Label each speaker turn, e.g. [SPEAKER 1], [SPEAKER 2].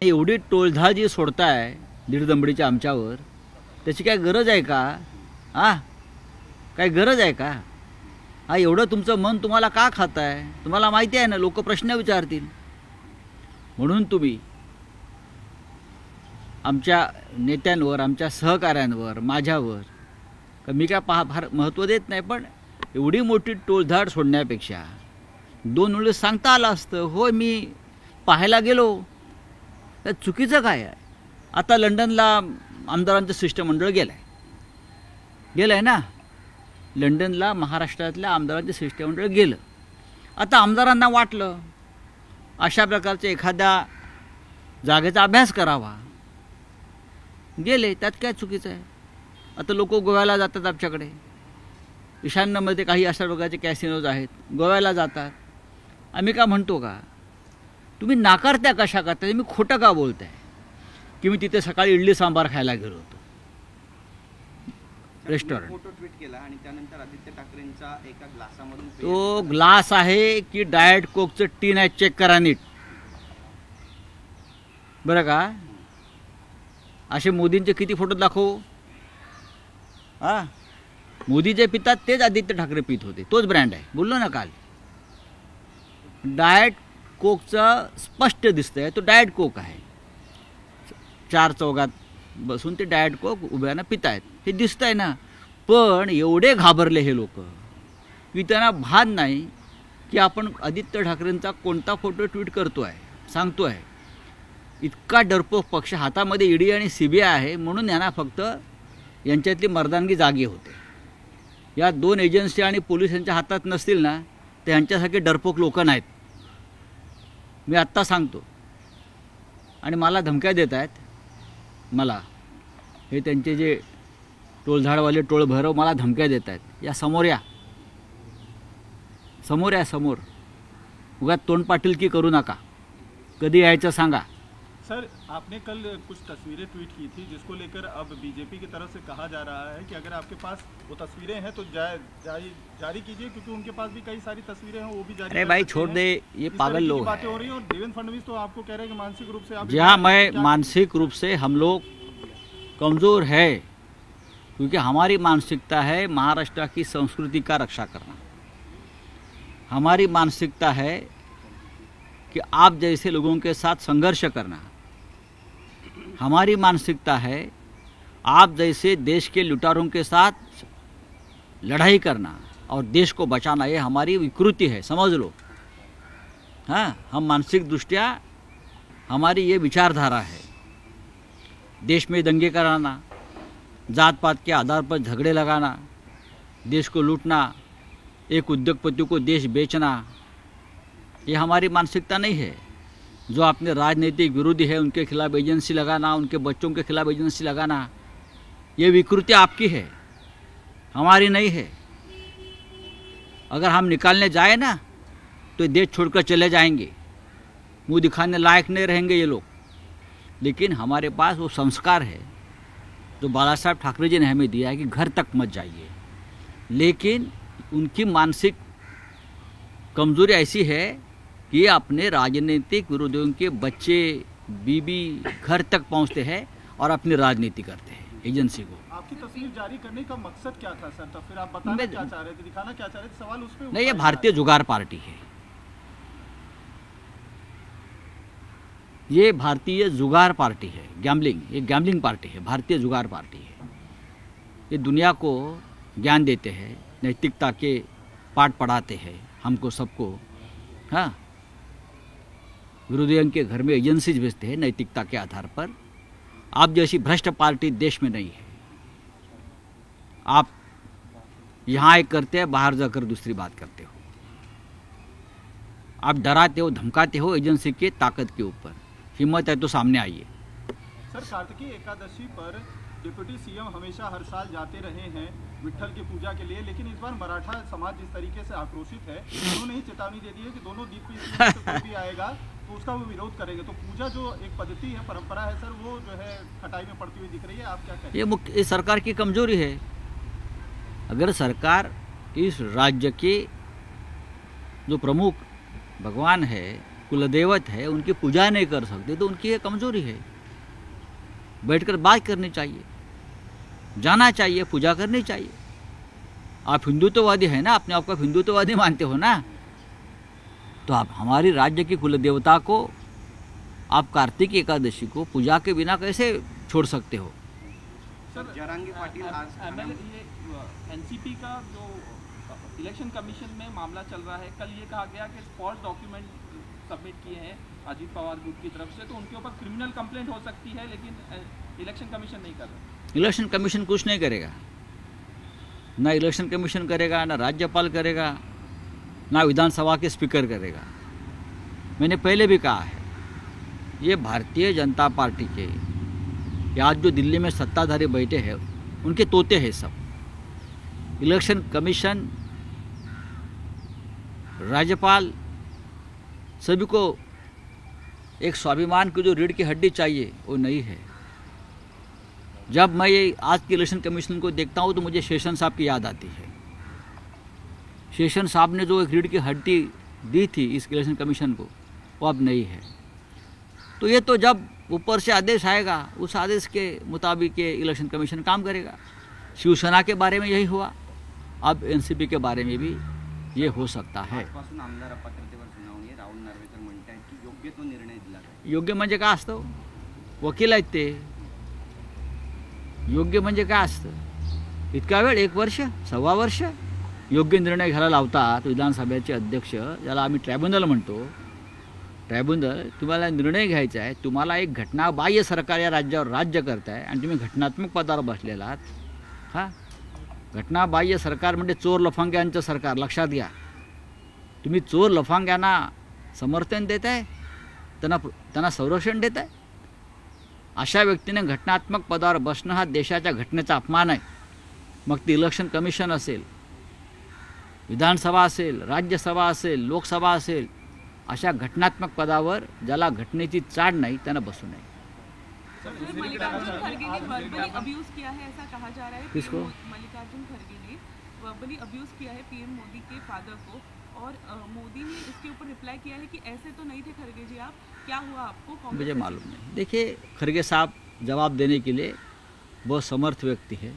[SPEAKER 1] एवढी टोळधाळ जी सोडताय दीडदंबडीच्या आमच्यावर, त्याची काय गरज आहे का? काय गरज आहे का? एवढं तुमचं मन तुम्हाला का खात आहे? तुम्हाला माहिती आहे ना, लोक प्रश्न विचारतील. म्हणून तुम्ही आमच्या नेत्यांवर, आमच्या सहकाऱ्यांवर, माझ्यावर मी काय फार महत्त्व देत नाही, पण एवढी मोठी टोळधाड सोडण्यापेक्षा 2 वेळेस सांगता आलं असतं, होय मी पाहायला गेलो. तर चुकीचं काय आहे? आता लंडनला आमदारांचं शिष्टमंडळ गेलं आहे ना, लंडनला महाराष्ट्रातल्या आमदारांचं शिष्टमंडळ गेलं. आता आमदारांना वाटलं अशा प्रकारच्या एखाद्या जागेचा अभ्यास करावा, गेले. त्यात काय चुकीचं आहे? आता लोक गोव्याला जातात, आमच्याकडे ईशान्येमध्ये काही अशा प्रकारचे कॅसिनोज आहेत, गोव्याला जातात. आम्ही का म्हणतो का? तुम्ही नाकारत्या कशा करता? मी खोटं का बोलताय की मी तिथे सकाळी इडली सांबार खायला गेलो होतो रेस्टॉरंट?
[SPEAKER 2] फोटो ट्विट केला आणि त्यानंतर आदित्य ठाकरेंचा एका ग्लासामधून,
[SPEAKER 1] तो ग्लास आहे की डाएट कोकचं टीन आहे, चेक करा नीट बरं का. असे मोदींचे किती फोटो दाखवू? मोदी जे पितात तेच आदित्य ठाकरे पित होते, तोच ब्रँड आहे. बोललो ना काल. डाएट कोकचा स्पष्ट दिसतंय, तो डाएट कोक आहे. 4 चौघात बसून ते डाएट कोक उभ्यानं पितायत, हे दिसतंय ना. पण एवढे घाबरले हे लोक की त्यांना भान नाही की आपण आदित्य ठाकरेंचा कोणता फोटो ट्विट करतोय, सांगतोय. इतका डरपोक पक्ष, हातामध्ये ईडी आणि CBI आहे, म्हणून यांना फक्त यांच्यातली मर्दानगी जागी होते. या 2 एजन्सी आणि पोलीस यांच्या हातात नसतील ना, तर यांच्यासारखे डरपोक लोक नाहीत. मी आत्ता सांगतो. आणि मला धमक्या देत आहेत. मला हे त्यांचे जे टोळधाडवाले टोळभैरव मला धमक्या देत आहेत. या समोर या, समोर. उगाच तोंडपाटीलकी करू नका. कधी यायचं सांगा.
[SPEAKER 3] सर, आपने कल कुछ तस्वीरें ट्वीट की थी जिसको लेकर अब बीजेपी की तरफ से कहा जा रहा है कि अगर आपके पास वो तस्वीरें हैं तो जारी कीजिए, क्योंकि उनके पास भी कई सारी तस्वीरें हैं, वो भी जारी.
[SPEAKER 1] अरे भाई छोड़ दे, ये पागल लोग हैं.
[SPEAKER 3] बातें हो रही हैं. और देवेंद्र फडणवीस तो आपको कह रहे हैं कि मानसिक रूप से आप,
[SPEAKER 1] जहाँ मैं मानसिक रूप से हम लोग कमज़ोर है, क्योंकि हमारी मानसिकता है महाराष्ट्र की संस्कृति का रक्षा करना. हमारी मानसिकता है कि आप जैसे लोगों के साथ संघर्ष करना. हमारी मानसिकता है आप जैसे देश के लुटारों के साथ लड़ाई करना और देश को बचाना. ये हमारी विकृति है, समझ लो. हम मानसिक दृष्टिया हमारी ये विचारधारा है. देश में दंगे कराना, जात पात के आधार पर झगड़े लगाना, देश को लूटना, एक उद्योगपति को देश बेचना, ये हमारी मानसिकता नहीं है. जो अपने राजनीतिक विरोधी है उनके खिलाफ एजेंसी लगाना, उनके बच्चों के खिलाफ एजेंसी लगाना, ये विकृति आपकी है, हमारी नहीं है. अगर हम निकालने जाए ना तो देश छोड़कर चले जाएंगे, मुंह दिखाने लायक नहीं रहेंगे ये लोग. लेकिन हमारे पास वो संस्कार है जो बाला साहब ठाकरे जी ने हमें दिया है कि घर तक मत जाइए. लेकिन उनकी मानसिक कमजोरी ऐसी है कि अपने राजनीतिक विरोधियों के बच्चे बीबी घर तक पहुंचते हैं और अपनी राजनीति करते हैं एजेंसी को.
[SPEAKER 3] आपकी तस्वीर जारी करने का मकसद क्या था सर? तो फिर आप बताना क्या चाह रहे थे, दिखाना क्या चाह रहे थे? सवाल उस पे
[SPEAKER 1] नहीं, ये भारतीय जुगार पार्टी है. ये भारतीय जुगार पार्टी है. गैम्बलिंग, ये गैम्बलिंग पार्टी है, भारतीय जुगार पार्टी है. ये दुनिया को ज्ञान देते हैं, नैतिकता के पाठ पढ़ाते हैं हमको सबको. विरोधियों के घर में एजेंसीज भेजते हैं नैतिकता के आधार पर. आप जैसी भ्रष्ट पार्टी देश में नहीं है. आप यहाँ एक करते हैं, बाहर जाकर दूसरी बात करते हो. आप डराते हो, धमकाते हो एजेंसी की ताकत के ऊपर. हिम्मत है तो सामने आइए.
[SPEAKER 3] सर, कार्तिकी एकादशी पर डिप्टी सीएम हमेशा हर साल जाते रहे हैं विट्ठल की पूजा के लिए, लेकिन इस बार मराठा समाज जिस तरीके से आक्रोशित है, उन्होंने ही चेतावनी दे दी है कि दोनों डिप्टी कोई भी आएगा तो उसका वो विरोध करेंगे. तो पूजा जो एक पद्धति है, परंपरा है सर, वो जो है खटाई में पड़ती हुई दिख रही है. आप क्या कहें?
[SPEAKER 1] ये सरकार की कमजोरी है. अगर सरकार इस राज्य के जो प्रमुख भगवान है कुलदेवत है उनकी पूजा नहीं कर सकते तो उनकी ये कमजोरी है। बैठकर बात करनी चाहिए, जाना चाहिए, पूजा करनी चाहिए। आप हिंदुत्ववादी है ना, अपने आप को हिंदुत्ववादी मानते हो ना, तो आप हमारी राज्य की कुलदेवता को आप कार्तिक एकादशी को पूजा के बिना कैसे छोड़ सकते हो?
[SPEAKER 2] सर जरांगे पाटिल आज
[SPEAKER 4] एनसीपी का जो इलेक्शन कमीशन में मामला चल रहा है, कल ये कहा गया कि फॉल्स डॉक्यूमेंट सबमिट किए हैं अजीत पवार ग्रुप की तरफ से, तो उनके ऊपर क्रिमिनल कंप्लेंट हो सकती है, लेकिन इलेक्शन कमीशन नहीं कर रहा।
[SPEAKER 1] इलेक्शन कमीशन कुछ नहीं करेगा, ना इलेक्शन कमीशन करेगा, ना राज्यपाल करेगा, ना विधानसभा के स्पीकर करेगा। मैंने पहले भी कहा है, ये भारतीय जनता पार्टी के आज जो दिल्ली में सत्ताधारी बैठे हैं उनके तोते हैं सब। इलेक्शन कमीशन, राज्यपाल, सभी को एक स्वाभिमान की जो रीढ़ की हड्डी चाहिए वो नहीं है। जब मैं ये आज के इलेक्शन कमीशन को देखता हूँ तो मुझे शेषन साहब की याद आती है। शेषन साहब ने जो एक रीढ़ की हड्डी दी थी इस इलेक्शन कमीशन को, वो अब नहीं है। तो ये तो जब ऊपर से आदेश आएगा उस आदेश के मुताबिक ये इलेक्शन कमीशन काम करेगा। शिवसेना के बारे में यही हुआ, अब एनसीपी के बारे में भी ये हो सकता है।
[SPEAKER 2] आजपासून आमदार अपात्रतेवर सुनावणी आहे। राहुल नार्वेकर म्हणतात की योग्य तो निर्णय दिला जाईल।
[SPEAKER 1] योग्य म्हणजे काय असतं? वकील आहेत ते। योग्य म्हणजे काय असतं? इतका वेळ, 1 वर्ष, 1.25 वर्ष योग्य निर्णय घ्यायला लावतात विधानसभेचे अध्यक्ष, ज्याला आम्ही ट्रायब्युनल म्हणतो। ट्रायब्युनल तुम्हाला निर्णय घ्यायचा आहे, तुम्हाला एक घटनाबाह्य सरकार या राज्यावर राज्य करताय आणि तुम्ही घटनात्मक पदावर बसलेला आहात। हां, घटनाबाह्य सरकार म्हणजे चोर लफंग्यांचं सरकार, लक्षात घ्या। तुम्ही चोर लफंग्यांना समर्थन देत आहे, त्यांना संरक्षण देत आहे। अशा व्यक्तीने घटनात्मक पदावर बसणं हा देशाच्या घटनेचा अपमान आहे। मग ते इलेक्शन कमिशन असेल, विधानसभा असेल, राज्यसभा असेल, लोकसभा असेल, अशा घटनात्मक पदावर ज्याला घटनेची चाड नाही त्यांना बसू नये।
[SPEAKER 5] मल्लिकार्जुन खड़गे ने वर्बली अब्यूज किया है, ऐसा कहा जा रहा है।
[SPEAKER 1] किसको?
[SPEAKER 5] मल्लिकार्जुन खड़गे ने वर्बली अब्यूज किया है पीएम मोदी के फादर को, और मोदी ने इसके ऊपर रिप्लाई किया है कि ऐसे तो नहीं थे खड़गे जी आप, क्या हुआ आपको?
[SPEAKER 1] मुझे मालूम नहीं। देखिए, खड़गे साहब जवाब देने के लिए बहुत समर्थ व्यक्ति है।